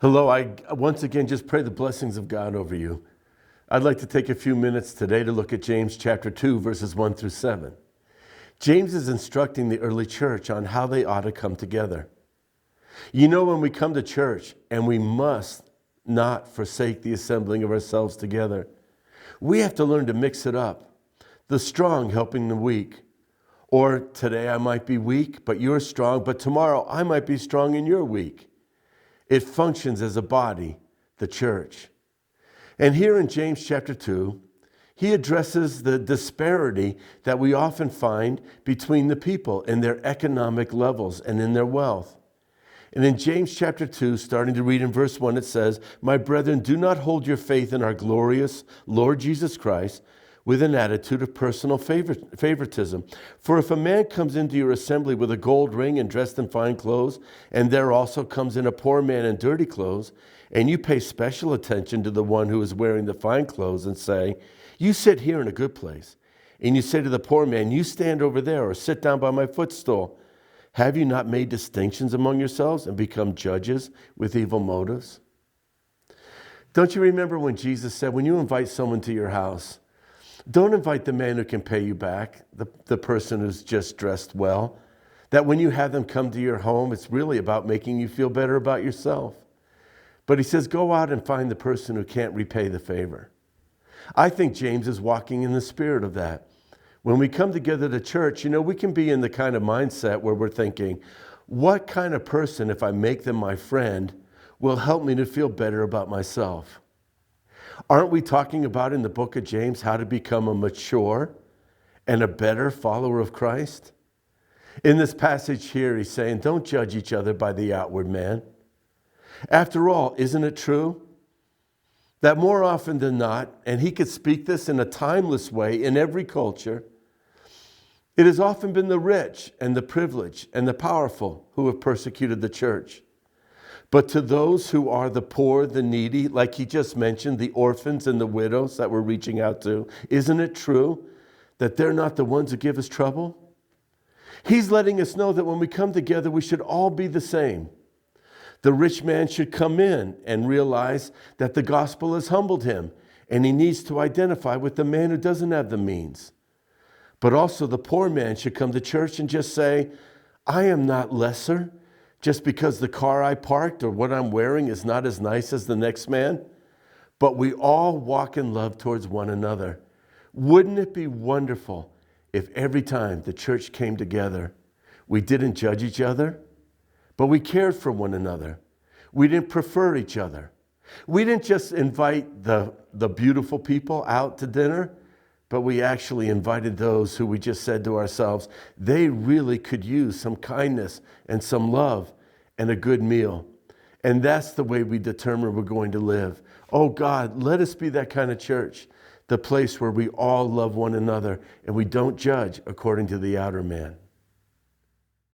Hello, I once again just pray the blessings of God over you. I'd like to take a few minutes today to look at James chapter 2, verses 1 through 7. James is instructing the early church on how they ought to come together. You know, when we come to church, and we must not forsake the assembling of ourselves together, we have to learn to mix it up. The strong helping the weak. Or today I might be weak, but you're strong, but tomorrow I might be strong and you're weak. It functions as a body, the church. And here in James chapter 2, he addresses the disparity that we often find between the people in their economic levels and in their wealth. And in James chapter 2, starting to read in verse 1, it says, "My brethren, do not hold your faith in our glorious Lord Jesus Christ with an attitude of personal favoritism. For if a man comes into your assembly with a gold ring and dressed in fine clothes, and there also comes in a poor man in dirty clothes, and you pay special attention to the one who is wearing the fine clothes and say, 'You sit here in a good place,' and you say to the poor man, 'You stand over there,' or 'Sit down by my footstool,' have you not made distinctions among yourselves and become judges with evil motives?" Don't you remember when Jesus said, when you invite someone to your house, don't invite the man who can pay you back, the person who's just dressed well. That when you have them come to your home, it's really about making you feel better about yourself. But he says, go out and find the person who can't repay the favor. I think James is walking in the spirit of that. When we come together to church, you know, we can be in the kind of mindset where we're thinking, what kind of person, if I make them my friend, will help me to feel better about myself? Aren't we talking about in the book of James how to become a mature and a better follower of Christ? In this passage here, he's saying, don't judge each other by the outward man. After all, isn't it true that more often than not, and he could speak this in a timeless way in every culture, it has often been the rich and the privileged and the powerful who have persecuted the church. But to those who are the poor, the needy, like he just mentioned, the orphans and the widows that we're reaching out to, isn't it true that they're not the ones who give us trouble? He's letting us know that when we come together, we should all be the same. The rich man should come in and realize that the gospel has humbled him, and he needs to identify with the man who doesn't have the means. But also the poor man should come to church and just say, I am not lesser just because the car I parked or what I'm wearing is not as nice as the next man. But we all walk in love towards one another. Wouldn't it be wonderful if every time the church came together, we didn't judge each other, but we cared for one another. We didn't prefer each other. We didn't just invite the beautiful people out to dinner, but we actually invited those who we just said to ourselves, they really could use some kindness and some love and a good meal. And that's the way we determine we're going to live. Oh God, let us be that kind of church, the place where we all love one another and we don't judge according to the outer man.